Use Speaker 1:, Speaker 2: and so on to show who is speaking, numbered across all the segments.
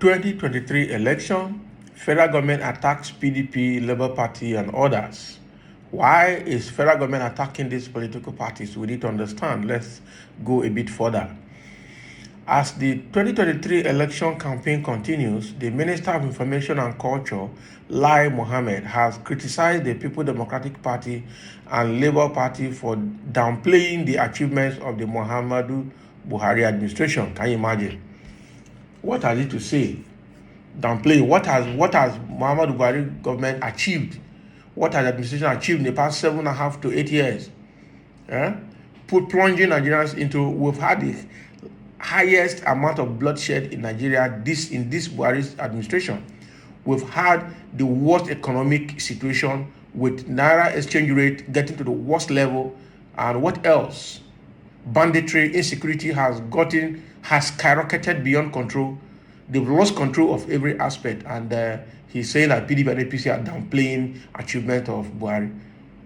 Speaker 1: 2023 election, federal government attacks PDP, Labour Party, and others. Why is federal government attacking these political parties? We need to understand. Let's go a bit further. As the 2023 election campaign continues, the Minister of Information and Culture, Mohammed, has criticized the People Democratic Party and Labour Party for downplaying the achievements of the Muhammadu Buhari administration. Can you imagine? What has it to say? Downplaying. What has Muhammadu Buhari government achieved? What has the administration achieved in the past 7.5 to 8 years? Plunging Nigerians into, we've had the highest amount of bloodshed in Nigeria in this Buhari's administration. We've had the worst economic situation with Naira exchange rate getting to the worst level. And what else? Banditry, insecurity has skyrocketed beyond control. They've lost control of every aspect. And he's saying that PDP and APC are downplaying achievement of Buhari.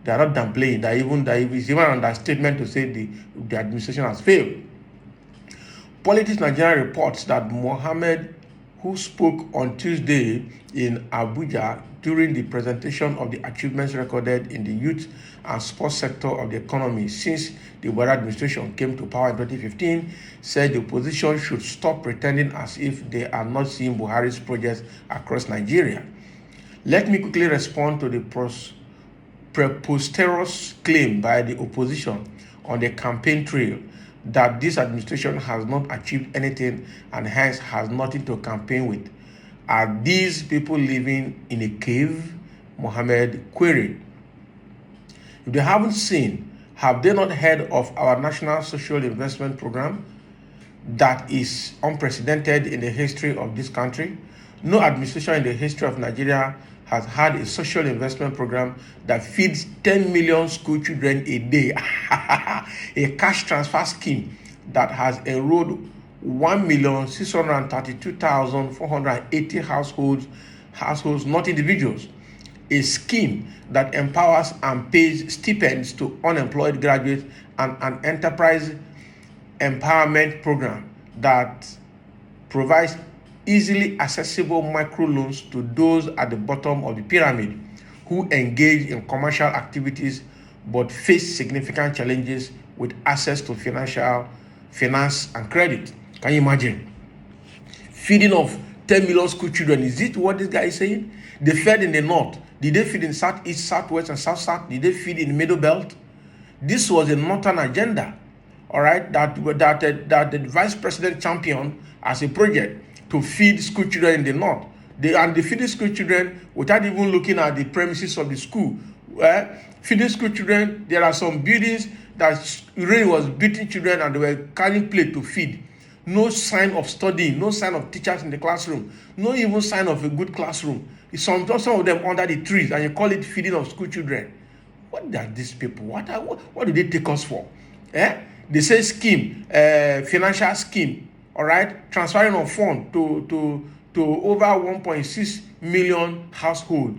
Speaker 1: They are not downplaying. It's even an understatement to say the administration has failed. Politics Nigeria reports that Mohammed, who spoke on Tuesday in Abuja during the presentation of the achievements recorded in the youth and sports sector of the economy since the Buhari administration came to power in 2015, said the opposition should stop pretending as if they are not seeing Buhari's projects across Nigeria. Let me quickly respond to the preposterous claim by the opposition on the campaign trail that this administration has not achieved anything and hence has nothing to campaign with. Are these people living in a cave? Mohammed queried. If they haven't seen, have they not heard of our National Social Investment Program that is unprecedented in the history of this country? No administration in the history of Nigeria has had a social investment program that feeds 10 million school children a day. A cash transfer scheme that has enrolled 1,632,480 households, not individuals. A scheme that empowers and pays stipends to unemployed graduates, and an enterprise empowerment program that provides easily accessible microloans to those at the bottom of the pyramid who engage in commercial activities but face significant challenges with access to finance and credit. Can you imagine? Feeding of 10 million school children. Is it what this guy is saying? They fed in the north. Did they feed in southeast, southwest, and south-south? Did they feed in the middle belt? This was a northern agenda, all right, that the vice president championed as a project to feed school children in the north. They feed school children without even looking at the premises of the school. Feeding school children, there are some buildings that really was beating children and they were carrying plate to feed. No sign of studying, no sign of teachers in the classroom, no even sign of a good classroom. Some of them under the trees, and you call it feeding of school children. What are these people? What do they take us for? They say scheme, financial scheme. All right, transferring of funds to over 1.6 million households.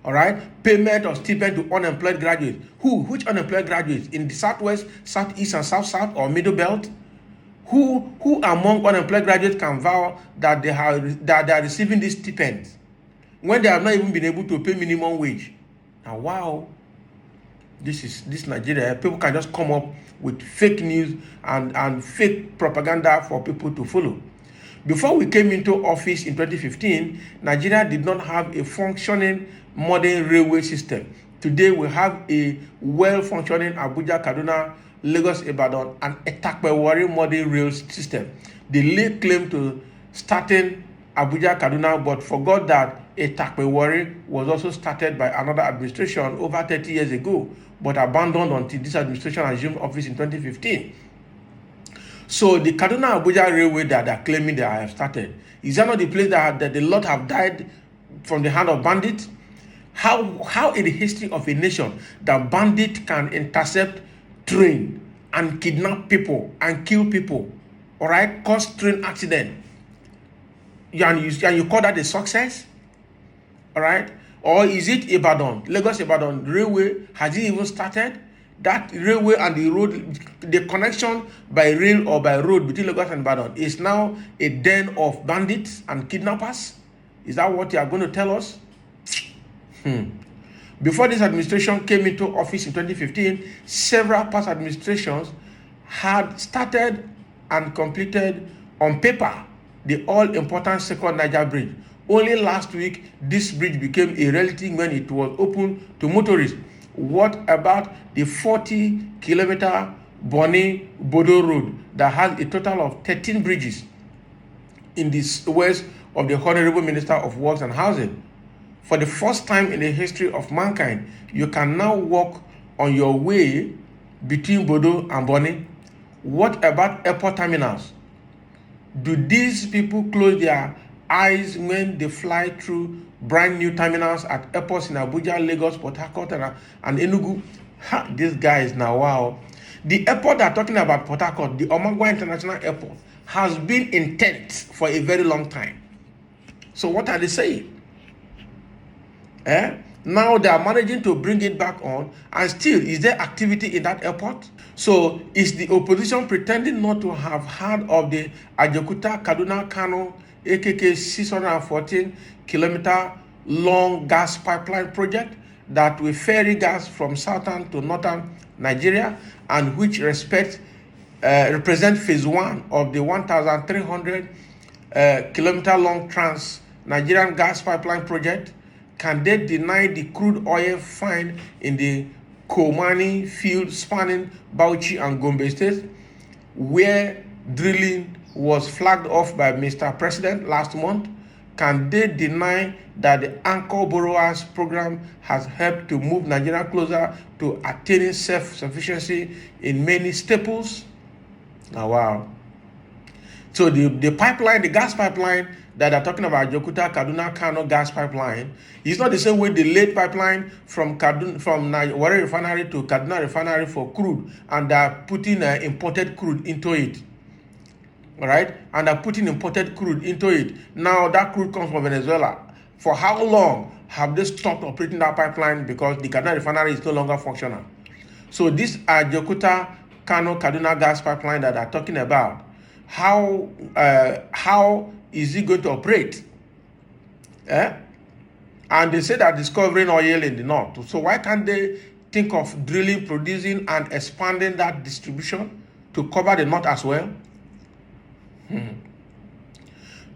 Speaker 1: All right, payment of stipend to unemployed graduates. Which unemployed graduates? In the southwest, southeast, and south-south, or middle belt? Who among unemployed graduates can vow that they are receiving these stipends when they have not even been able to pay minimum wage? Now, wow, this Nigeria. People can just come up with fake news and fake propaganda for people to follow. Before we came into office in 2015, Nigeria did not have a functioning modern railway system. Today, we have a well-functioning Abuja, Kaduna, Lagos, Ibadan, and Attáçks modern rail system. They laid claim to starting Abuja, Kaduna, but forgot that Attáçks was also started by another administration over 30 years ago, but abandoned until this administration assumed office in 2015. So the Kaduna Abuja railway that they're claiming they have started, is that not the place that the lot have died from the hand of bandits? How in the history of a nation that bandit can intercept train and kidnap people and kill people, all right, cause train accident, and you call that a success? All right? Or is it Lagos Ibadan railway? Has it even started? That railway and the road, the connection by rail or by road between Lagos and Ibadan is now a den of bandits and kidnappers? Is that what you are going to tell us? Before this administration came into office in 2015, several past administrations had started and completed on paper the all-important second Niger bridge. Only last week, this bridge became a reality when it was opened to motorists. What about the 40-kilometer Bonny-Bodo road that has a total of 13 bridges in the west of the Honorable Minister of Works and Housing? For the first time in the history of mankind, you can now walk on your way between Bodo and Bonny. What about airport terminals? Do these people close their eyes when they fly through brand new terminals at airports in Abuja, Lagos, Port Harcourt, and Enugu? These guys now, wow. The airport they're talking about, Port Harcourt, the Omagwa International Airport, has been in tent for a very long time. So what are they saying? Now they are managing to bring it back on, and still, is there activity in that airport? So is the opposition pretending not to have heard of the Ajaokuta Kaduna Kano AKK 614-kilometer long gas pipeline project that will ferry gas from southern to northern Nigeria, and which represent phase 1 of the 1,300 kilometer long Trans-Nigerian gas pipeline project? Can they deny the crude oil find in the Komani field spanning Bauchi and Gombe states, where drilling was flagged off by Mr. President last month? Can they deny that the Anchor Borrowers program has helped to move Nigeria closer to attaining self-sufficiency in many staples? Oh, wow. So the pipeline, the gas pipeline that they're talking about, Ajaokuta Kaduna Kano gas pipeline, is not the same way the late pipeline from Warri refinery to Kaduna refinery for crude, and they're putting imported crude into it. All right, and they're putting imported crude into it. Now that crude comes from Venezuela. For how long have they stopped operating that pipeline because the Kaduna refinery is no longer functional? So this Ajaokuta Kano Kaduna gas pipeline that they're talking about, how is it going to operate? And they say they're discovering oil in the north. So why can't they think of drilling, producing, and expanding that distribution to cover the north as well? And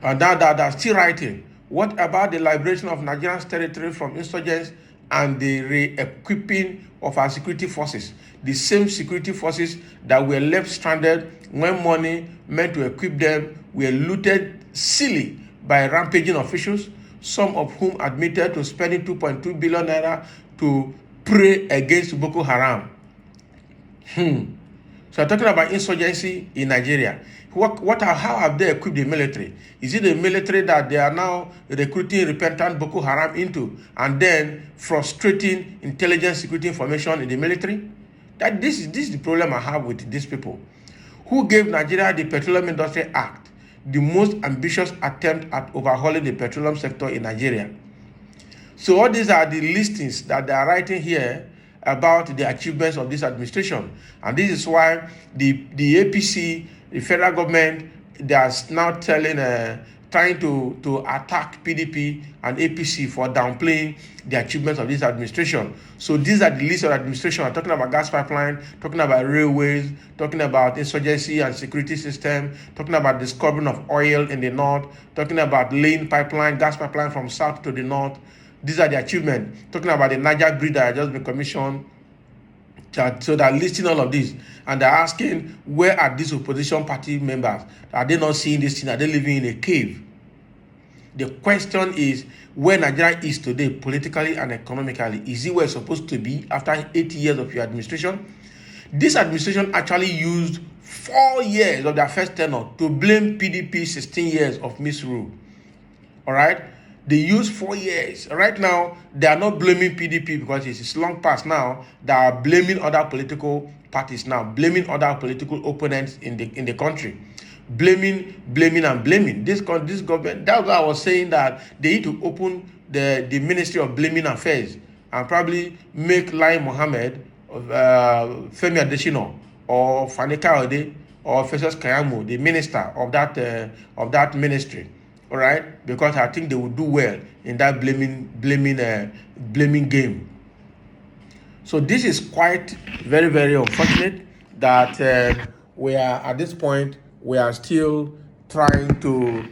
Speaker 1: they're still writing. What about the liberation of Nigeria's territory from insurgents and the re-equipping of our security forces? The same security forces that were left stranded when money meant to equip them were looted silly by rampaging officials, some of whom admitted to spending 2.2 billion naira to pray against Boko Haram. So I'm talking about insurgency in Nigeria. How have they equipped the military? Is it the military that they are now recruiting repentant Boko Haram into and then frustrating intelligence security information in the military? This is the problem I have with these people. Who gave Nigeria the Petroleum Industry Act, the most ambitious attempt at overhauling the petroleum sector in Nigeria? So all these are the listings that they are writing here about the achievements of this administration. And this is why the APC, the federal government, they are now trying to attack PDP and APC for downplaying the achievements of this administration. So these are the list of administration. I'm talking about gas pipeline, talking about railways, talking about insurgency and security system, talking about discovering of oil in the north, talking about laying pipeline, gas pipeline from south to the north. These are the achievements. Talking about the Niger bridge that has just been commissioned. So they're listing all of this, and they're asking, where are these opposition party members? Are they not seeing this thing? Are they living in a cave? The question is, where Nigeria is today, politically and economically, is it where it's supposed to be after 80 years of your administration? This administration actually used 4 years of their first tenure to blame PDP 16 years of misrule. All right? They used 4 years. Right now, they are not blaming PDP because it's long past now. They are blaming other political parties now, blaming other political opponents in the country. Blaming. This government, that's why I was saying that they need to open the Ministry of Blaming Affairs and probably make Mohammed Femi Adesina or Fani Kayode or Festus Kayamo, the minister of that ministry, all right? Because I think they will do well in that blaming game. So this is quite very, very unfortunate that we are at this point, we are still trying to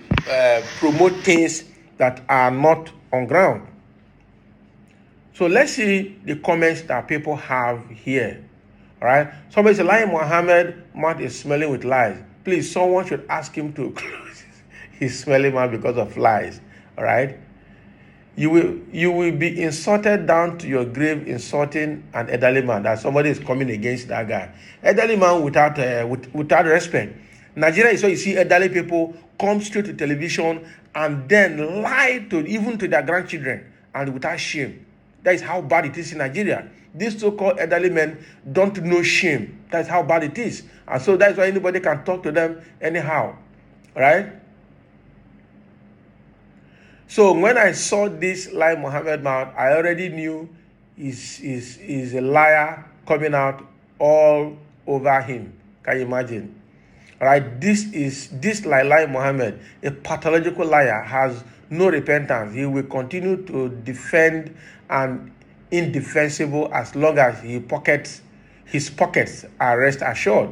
Speaker 1: promote things that are not on ground. So let's see the comments that people have here. All right. Somebody said, Lai Mohammed mouth is smelling with lies. Please, someone should ask him to close his smelling mouth because of lies. All right. You will be insulted down to your grave, insulting an elderly man. That somebody is coming against that guy. Elderly man without respect. Nigeria is where you see elderly people come straight to television and then lie even to their grandchildren and without shame. That is how bad it is in Nigeria. These so-called elderly men don't know shame. That's how bad it is. And so that's why anybody can talk to them anyhow. Right? So when I saw this Lai Mohammed mouth, I already knew is a liar coming out all over him. Can you imagine? All right, this Lai Mohammed, a pathological liar, has no repentance. He will continue to defend and indefensible as long as his pockets are rest assured.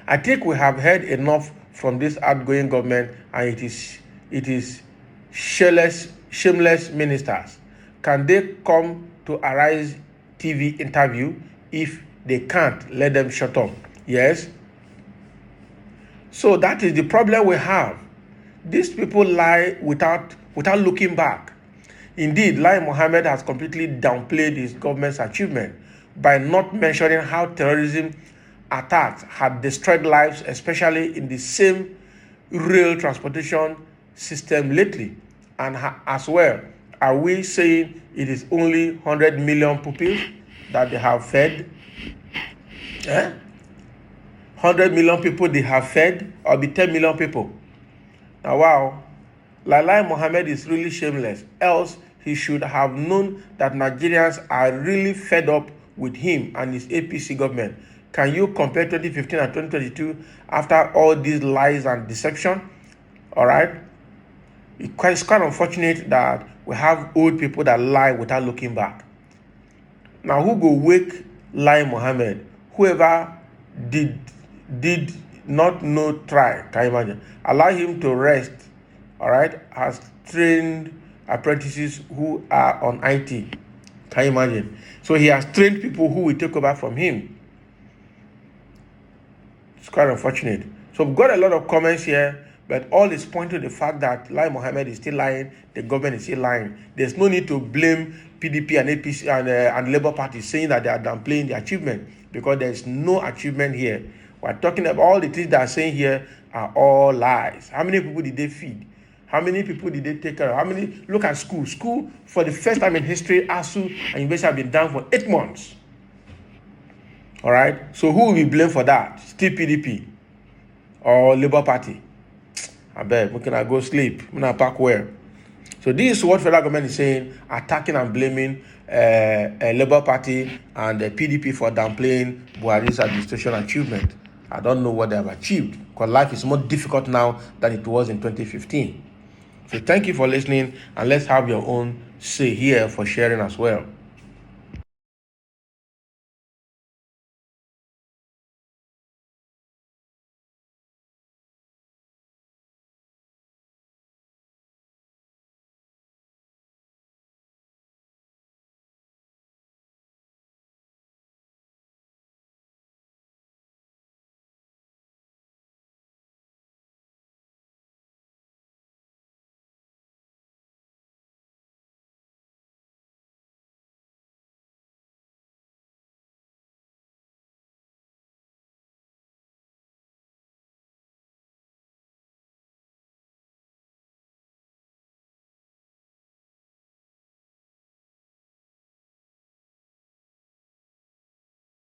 Speaker 1: I think we have heard enough from this outgoing government, and it is shameless ministers. Can they come to Arise TV interview? If they can't, let them shut up. Yes. So that is the problem we have. These people lie without looking back. Indeed, Lai Mohammed has completely downplayed his government's achievement by not mentioning how terrorism attacks had destroyed lives, especially in the same rail transportation system lately. And as well, are we saying it is only 100 million pupils that they have fed? 100 million people they have fed, or be 10 million people? Now, wow. Lai Mohammed is really shameless, else he should have known that Nigerians are really fed up with him and his APC government. Can you compare 2015 and 2022 after all these lies and deception? All right. It's quite unfortunate that we have old people that lie without looking back. Now, who go wake Lai Mohammed? Whoever did not know try, can you imagine? Allow him to rest. All right, has trained apprentices who are on IT. Can you imagine? So he has trained people who will take over from him. It's quite unfortunate. So we've got a lot of comments here, but all is pointing to the fact that Lai Mohammed is still lying, the government is still lying. There's no need to blame PDP and APC and Labour Party saying that they are downplaying the achievement, because there's no achievement here. We're talking about all the things that are saying here are all lies. How many people did they feed? How many people did they take care of? How many? Look at school. School, for the first time in history, ASU and university have been down for 8 months. All right? So who will be blamed for that? Still PDP or Labour Party? I bet. We can go sleep. We can pack where? So this is what federal government is saying, attacking and blaming Labour Party and the PDP for downplaying Buhari's administration achievement. I don't know what they have achieved, because life is more difficult now than it was in 2015. So thank you for listening, and let's have your own say here for sharing as well.